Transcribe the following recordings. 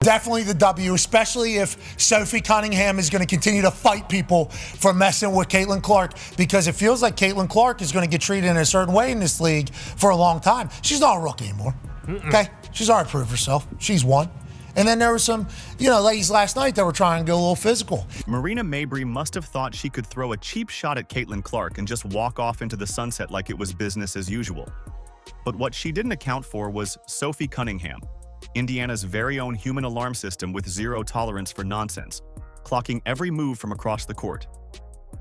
Definitely the W, especially if Sophie Cunningham is going to continue to fight people for messing with Caitlin Clark, because it feels like Caitlin Clark is going to get treated in a certain way in this league for a long time. She's not a rookie anymore. Okay? She's already proved herself. She's won. And then there were some, ladies last night that were trying to go a little physical. Marina Mabrey must have thought she could throw a cheap shot at Caitlin Clark and just walk off into the sunset like it was business as usual. But what she didn't account for was Sophie Cunningham, Indiana's very own human alarm system with zero tolerance for nonsense, clocking every move from across the court.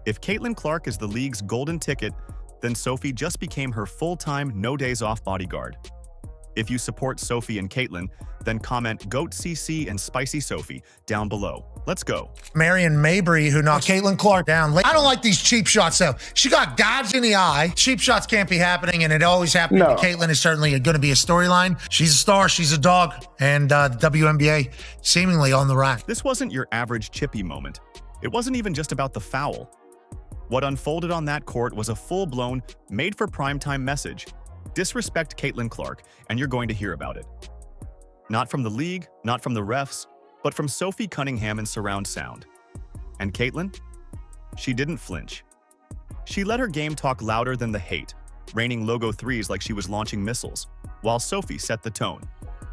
If Caitlin Clark is the league's golden ticket, then Sophie just became her full-time, no-days-off bodyguard. If you support Sophie and Caitlin, then comment GOAT CC and Spicy Sophie down below. Let's go. Marina Mabrey, who knocked Caitlin Clark down. I don't like these cheap shots, though. She got gouged in the eye. Cheap shots can't be happening, and it always happens. No. Caitlin is certainly going to be a storyline. She's a star. She's a dog. And the WNBA seemingly on the rack. This wasn't your average chippy moment. It wasn't even just about the foul. What unfolded on that court was a full-blown, made-for-primetime message. Disrespect Caitlin Clark, and you're going to hear about it. Not from the league, not from the refs, but from Sophie Cunningham in surround sound. And Caitlin? She didn't flinch. She let her game talk louder than the hate, raining logo threes like she was launching missiles, while Sophie set the tone.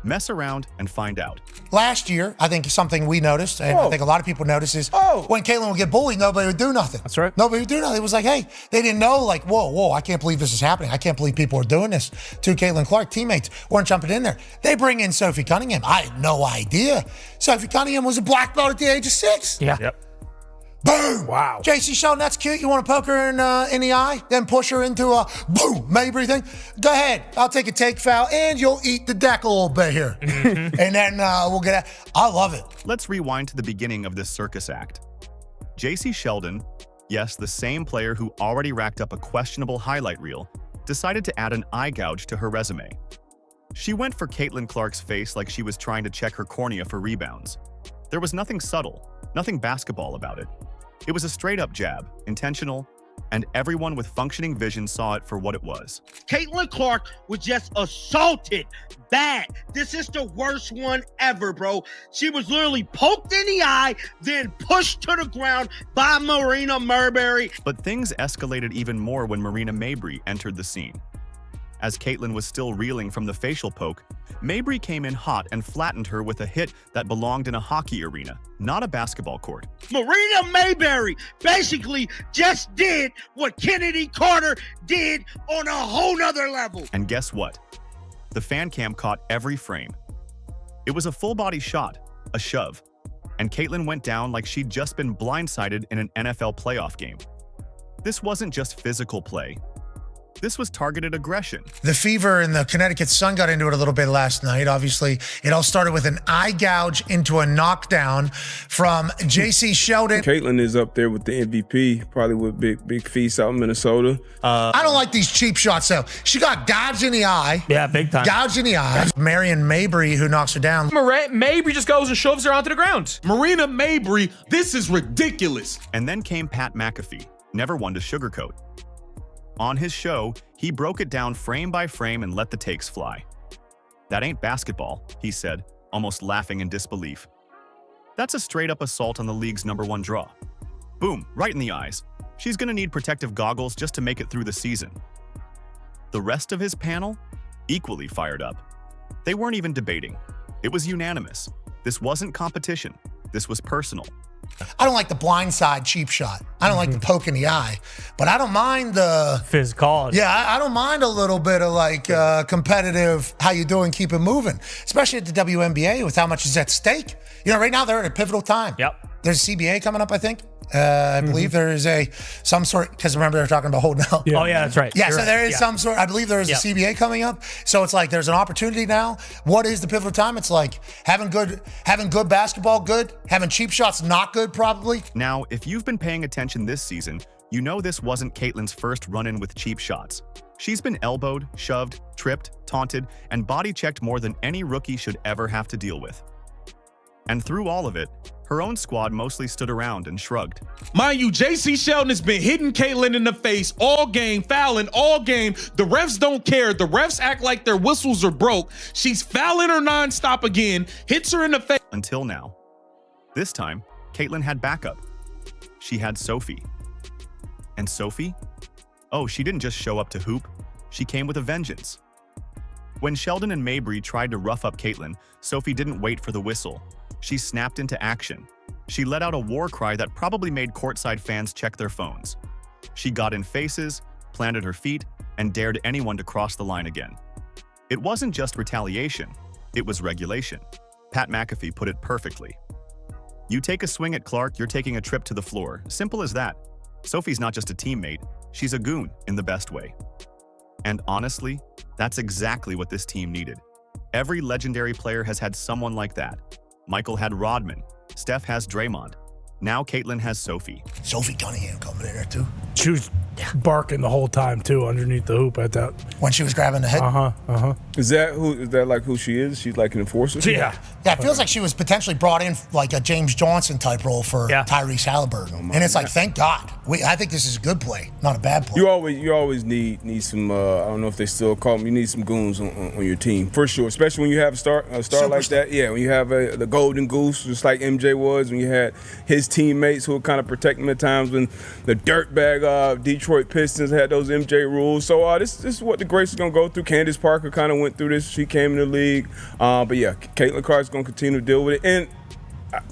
Mess around and find out. Last year, I think something we noticed, and I think a lot of people noticed, is when Caitlin would get bullied, nobody would do nothing. That's right. Nobody would do nothing. It was like, hey, they didn't know, like, whoa, I can't believe this is happening. I can't believe people are doing this to Caitlin Clark. Teammates weren't jumping in there. They bring in Sophie Cunningham. I had no idea. Sophie Cunningham was a black belt at the age of 6. Yeah. Yep. Boom! Wow. JC Sheldon, that's cute. You want to poke her in the eye, then push her into a boom Mabrey thing? Go ahead. I'll take a take foul, and you'll eat the deck a little bit here. And then we'll get out. I love it. Let's rewind to the beginning of this circus act. JC Sheldon, yes, the same player who already racked up a questionable highlight reel, decided to add an eye gouge to her resume. She went for Caitlin Clark's face like she was trying to check her cornea for rebounds. There was nothing subtle, nothing basketball about it. It was a straight-up jab, intentional, and everyone with functioning vision saw it for what it was. Caitlin Clark was just assaulted. Bad. This is the worst one ever, bro. She was literally poked in the eye, then pushed to the ground by Marina Mabrey. But things escalated even more when Marina Mabrey entered the scene. As Caitlin was still reeling from the facial poke, Mabrey came in hot and flattened her with a hit that belonged in a hockey arena, not a basketball court. Marina Mabrey basically just did what Kennedy Carter did on a whole nother level. And guess what? The fan cam caught every frame. It was a full-body shot, a shove, and Caitlin went down like she'd just been blindsided in an NFL playoff game. This wasn't just physical play. This was targeted aggression. The Fever and the Connecticut Sun got into it a little bit last night. Obviously, it all started with an eye gouge into a knockdown from JC Sheldon. Caitlin is up there with the MVP, probably with Big Feast out in Minnesota. I don't like these cheap shots, though. She got gouged in the eye. Yeah, big time. Gouged in the eye. Marina Mabrey, who knocks her down. Mabrey just goes and shoves her onto the ground. Marina Mabrey, this is ridiculous. And then came Pat McAfee, never one to sugarcoat. On his show, he broke it down frame by frame and let the takes fly. That ain't basketball, he said, almost laughing in disbelief. That's a straight-up assault on the league's #1 draw. Boom, right in the eyes. She's gonna need protective goggles just to make it through the season. The rest of his panel? Equally fired up. They weren't even debating. It was unanimous. This wasn't competition. This was personal. I don't like the blindside cheap shot. I don't like the poke in the eye, but I don't mind the physical. Yeah, I don't mind a little bit of like competitive, how you doing, keep it moving, especially at the WNBA with how much is at stake. Right now they're at a pivotal time. Yep. There's a CBA coming up, I think. I believe there is some sort, because remember they're talking about holding out. Yeah. Oh yeah, that's right. Yeah, so there is some sort, I believe there is a CBA coming up. So it's like there's an opportunity now. What is the pivotal time? It's like having good basketball, good, having cheap shots, not good probably. Now, if you've been paying attention this season, you know this wasn't Caitlin's first run-in with cheap shots. She's been elbowed, shoved, tripped, taunted, and body-checked more than any rookie should ever have to deal with. And through all of it, her own squad mostly stood around and shrugged. Mind you, JC Sheldon has been hitting Caitlyn in the face all game, fouling all game. The refs don't care. The refs act like their whistles are broke. She's fouling her nonstop again, hits her in the face. Until now. This time, Caitlyn had backup. She had Sophie. And Sophie? Oh, she didn't just show up to hoop. She came with a vengeance. When Sheldon and Mabrey tried to rough up Caitlyn, Sophie didn't wait for the whistle. She snapped into action. She let out a war cry that probably made courtside fans check their phones. She got in faces, planted her feet, and dared anyone to cross the line again. It wasn't just retaliation, it was regulation. Pat McAfee put it perfectly. You take a swing at Clark, you're taking a trip to the floor. Simple as that. Sophie's not just a teammate, she's a goon in the best way. And honestly, that's exactly what this team needed. Every legendary player has had someone like that. Michael had Rodman, Steph has Draymond. Now Caitlyn has Sophie. Sophie Cunningham coming in there too. She was barking the whole time too, underneath the hoop at that. When she was grabbing the head. Is that like who she is? She's like an enforcer? Yeah. Yeah, it feels like she was potentially brought in like a James Johnson type role for Tyrese Halliburton. And it's like, thank God. I think this is a good play, not a bad play. You always need some. I don't know if they still call them. You need some goons on your team for sure, especially when you have a star like that. Yeah, when you have the golden goose, just like MJ was, when you had his teammates who would kind of protect him at times when the dirtbag Detroit Pistons had those MJ rules. So this is what the Grace is gonna go through. Candace Parker kind of went through this. She came in the league, but yeah, Caitlyn Clark's gonna continue to deal with it,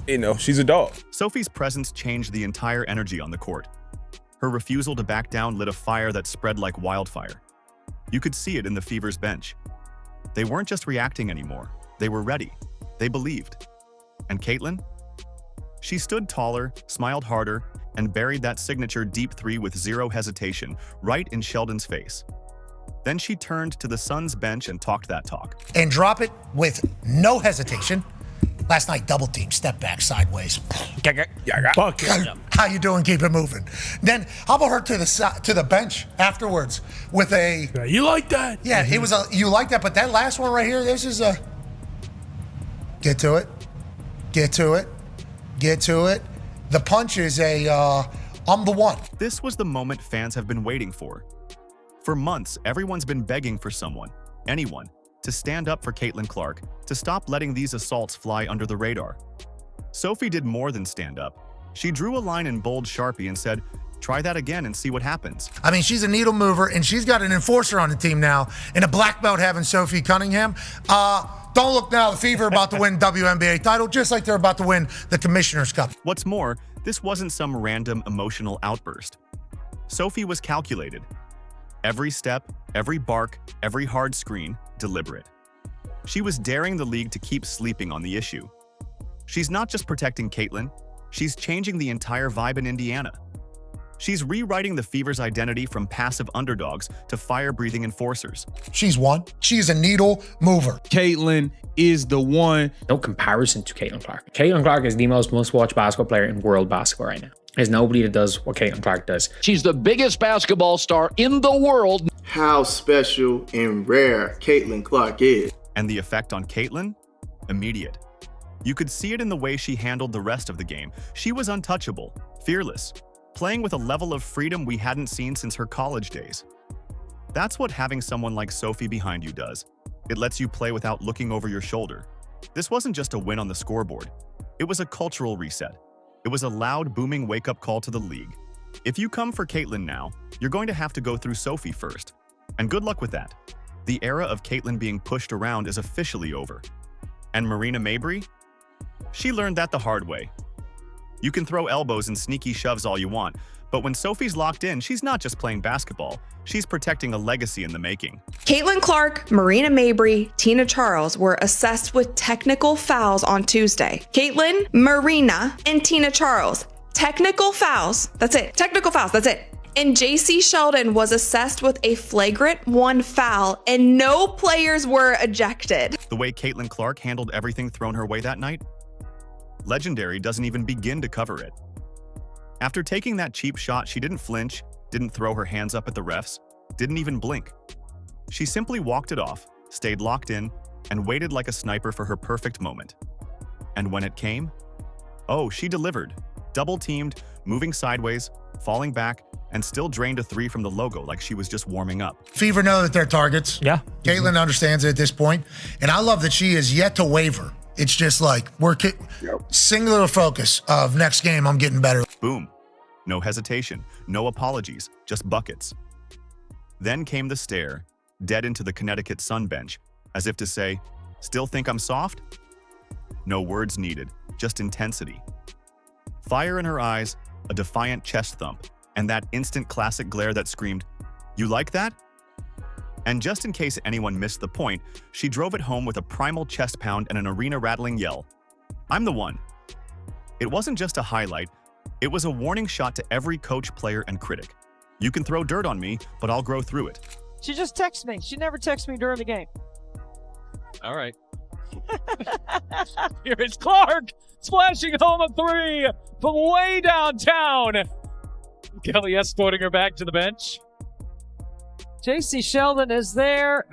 and she's a dog. Sophie's presence changed the entire energy on the court. Her refusal to back down lit a fire that spread like wildfire. You could see it in the Fever's bench. They weren't just reacting anymore. They were ready. They believed. And Caitlyn? She stood taller, smiled harder, and buried that signature deep three with zero hesitation, right in Sheldon's face. Then she turned to the Suns bench and talked that talk. And drop it with no hesitation. Last night, double team, step back, sideways. Bucket. How you doing? Keep it moving. Then how about her to the bench afterwards with a? Yeah, you like that? Yeah, it was a. You like that, but that last one right here, this is a. Get to it, get to it, get to it. The punch is a. I'm the one. This was the moment fans have been waiting for. For months, everyone's been begging for someone, anyone, to stand up for Caitlyn Clark, to stop letting these assaults fly under the radar. Sophie did more than stand up. She drew a line in bold Sharpie and said, "Try that again and see what happens." I mean, she's a needle mover, and she's got an enforcer on the team now, and a black belt having Sophie Cunningham. Don't look now, the Fever about to win WNBA title, just like they're about to win the Commissioner's Cup. What's more, this wasn't some random emotional outburst. Sophie was calculated. Every step, every bark, every hard screen, deliberate. She was daring the league to keep sleeping on the issue. She's not just protecting Caitlyn, she's changing the entire vibe in Indiana. She's rewriting the Fever's identity from passive underdogs to fire-breathing enforcers. She's one. She's a needle mover. Caitlyn is the one. No comparison to Caitlyn Clark. Caitlyn Clark is the most watched basketball player in world basketball right now. There's nobody that does what Caitlyn Clark does. She's the biggest basketball star in the world. How special and rare Caitlyn Clark is. And the effect on Caitlyn? Immediate. You could see it in the way she handled the rest of the game. She was untouchable, fearless, playing with a level of freedom we hadn't seen since her college days. That's what having someone like Sophie behind you does. It lets you play without looking over your shoulder. This wasn't just a win on the scoreboard. It was a cultural reset. It was a loud, booming wake-up call to the league. If you come for Caitlyn now, you're going to have to go through Sophie first. And good luck with that. The era of Caitlyn being pushed around is officially over. And Marina Mabrey? She learned that the hard way. You can throw elbows and sneaky shoves all you want, but when Sophie's locked in, she's not just playing basketball. She's protecting a legacy in the making. Caitlyn Clark, Marina Mabrey, Tina Charles were assessed with technical fouls on Tuesday. Caitlyn, Marina, and Tina Charles. Technical fouls. That's it. Technical fouls. That's it. And JC Sheldon was assessed with a flagrant 1 foul, and no players were ejected. The way Caitlyn Clark handled everything thrown her way that night? Legendary doesn't even begin to cover it. After taking that cheap shot, she didn't flinch, didn't throw her hands up at the refs, didn't even blink. She simply walked it off, stayed locked in, and waited like a sniper for her perfect moment. And when it came, oh, she delivered. Double-teamed, moving sideways, falling back, and still drained a three from the logo like she was just warming up. Fever know that they're targets. Yeah. Caitlin understands it at this point. And I love that she is yet to waver. It's just like, we're singular focus of next game, I'm getting better. Boom. No hesitation, no apologies, just buckets. Then came the stare, dead into the Connecticut sun bench, as if to say, still think I'm soft? No words needed, just intensity. Fire in her eyes, a defiant chest thump, and that instant classic glare that screamed, "You like that?" And just in case anyone missed the point, she drove it home with a primal chest pound and an arena-rattling yell. "I'm the one." It wasn't just a highlight, it was a warning shot to every coach, player, and critic. You can throw dirt on me, but I'll grow through it. She just texts me. She never texts me during the game. All right. Here is Clark splashing home a three from way downtown. Kelly escorting her back to the bench. JC Sheldon is there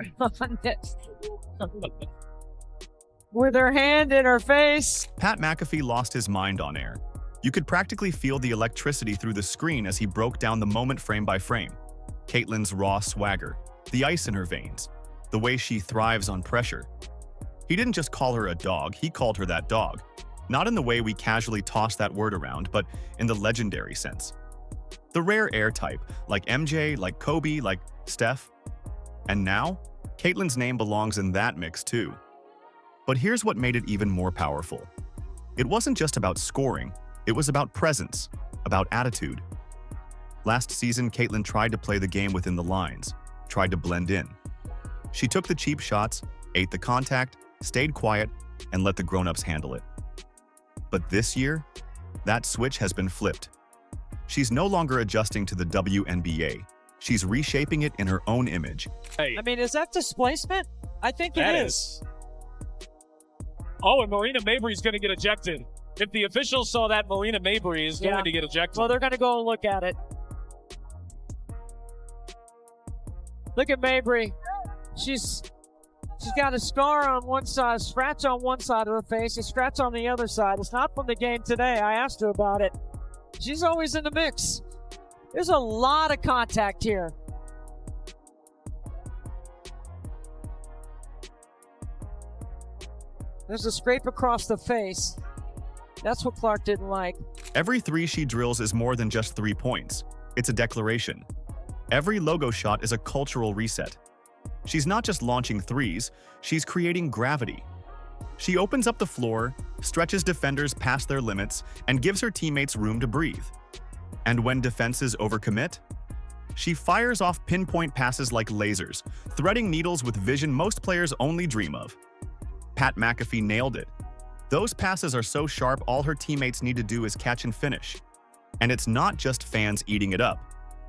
with her hand in her face. Pat McAfee lost his mind on air. You could practically feel the electricity through the screen as he broke down the moment frame by frame. Caitlin's raw swagger, the ice in her veins, the way she thrives on pressure. He didn't just call her a dog, he called her that dog. Not in the way we casually toss that word around, but in the legendary sense. The rare air type, like MJ, like Kobe, like Steph. And now, Caitlin's name belongs in that mix too. But here's what made it even more powerful. It wasn't just about scoring, it was about presence, about attitude. Last season, Caitlin tried to play the game within the lines, tried to blend in. She took the cheap shots, ate the contact, stayed quiet, and let the grown-ups handle it. But this year, that switch has been flipped. She's no longer adjusting to the WNBA. She's reshaping it in her own image. Hey, I mean, is that displacement? I think it is. Oh, and Marina Mabrey is going to get ejected. If the officials saw that, Marina Mabrey is going to get ejected. Well, they're going to go and look at it. Look at Mabrey. She's got a scar on one side, a scratch on one side of her face, a scratch on the other side. It's not from the game today. I asked her about it. She's always in the mix. There's a lot of contact here. There's a scrape across the face. That's what Clark didn't like. Every three she drills is more than just 3 points. It's a declaration. Every logo shot is a cultural reset. She's not just launching threes, she's creating gravity. She opens up the floor, stretches defenders past their limits, and gives her teammates room to breathe. And when defenses overcommit, she fires off pinpoint passes like lasers, threading needles with vision most players only dream of. Pat McAfee nailed it. Those passes are so sharp, all her teammates need to do is catch and finish. And it's not just fans eating it up.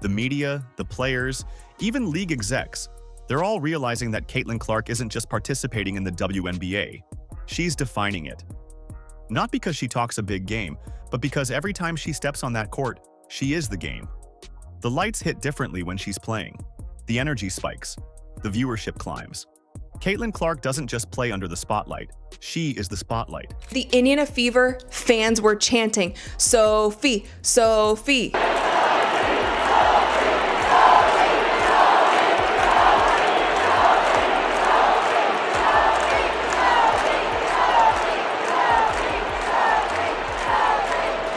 The media, the players, even league execs, they're all realizing that Caitlin Clark isn't just participating in the WNBA. She's defining it. Not because she talks a big game, but because every time she steps on that court, she is the game. The lights hit differently when she's playing. The energy spikes. The viewership climbs. Caitlin Clark doesn't just play under the spotlight. She is the spotlight. The Indiana Fever fans were chanting, "Sophie, Sophie."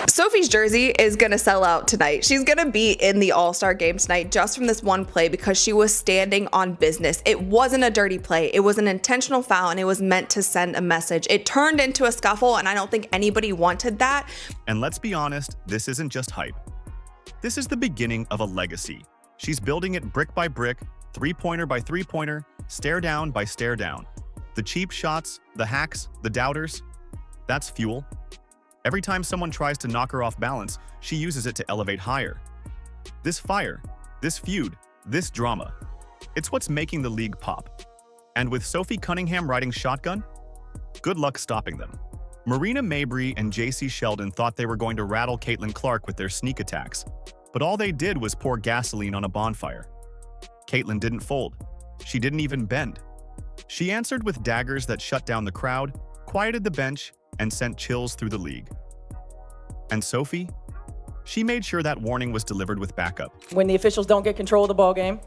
Sophie's jersey is going to sell out tonight. She's going to be in the All-Star game tonight just from this one play because she was standing on business. It wasn't a dirty play. It was an intentional foul and it was meant to send a message. It turned into a scuffle and I don't think anybody wanted that. And let's be honest, this isn't just hype. This is the beginning of a legacy. She's building it brick by brick, three-pointer by three-pointer, stare down by stare down. The cheap shots, the hacks, the doubters, that's fuel. Every time someone tries to knock her off balance, she uses it to elevate higher. This fire, this feud, this drama, it's what's making the league pop. And with Sophie Cunningham riding shotgun, good luck stopping them. Marina Mabrey and JC Sheldon thought they were going to rattle Caitlin Clark with their sneak attacks, but all they did was pour gasoline on a bonfire. Caitlin didn't fold. She didn't even bend. She answered with daggers that shut down the crowd, quieted the bench, and sent chills through the league. And Sophie? She made sure that warning was delivered with backup. When the officials don't get control of the ball game,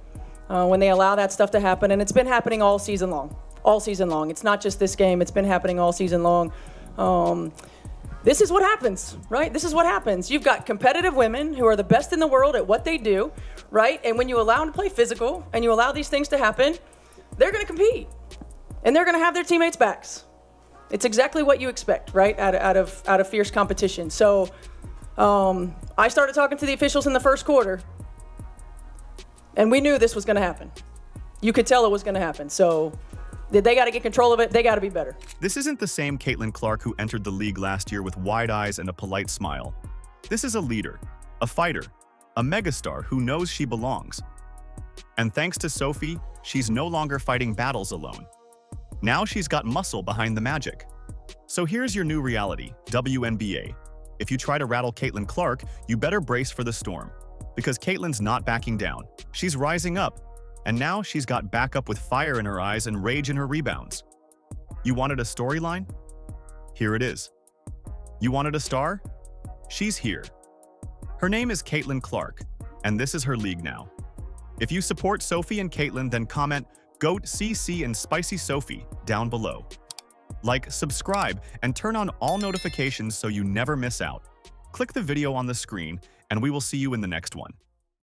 when they allow that stuff to happen, and it's been happening all season long. All season long. It's not just this game, it's been happening all season long. This is what happens, right? This is what happens. You've got competitive women who are the best in the world at what they do, right? And when you allow them to play physical and you allow these things to happen, they're going to compete and they're going to have their teammates' backs. It's exactly what you expect, right? Out of fierce competition. So I started talking to the officials in the first quarter, and we knew this was going to happen. You could tell it was going to happen. So they got to get control of it. They got to be better. This isn't the same Caitlin Clark who entered the league last year with wide eyes and a polite smile. This is a leader, a fighter, a megastar who knows she belongs. And thanks to Sophie, she's no longer fighting battles alone. Now she's got muscle behind the magic. So here's your new reality, WNBA. If you try to rattle Caitlin Clark, you better brace for the storm. Because Caitlin's not backing down. She's rising up. And now she's got backup with fire in her eyes and rage in her rebounds. You wanted a storyline? Here it is. You wanted a star? She's here. Her name is Caitlin Clark, and this is her league now. If you support Sophie and Caitlin, then comment GOAT CC and Spicy Sophie down below. Like, subscribe, and turn on all notifications so you never miss out. Click the video on the screen, and we will see you in the next one.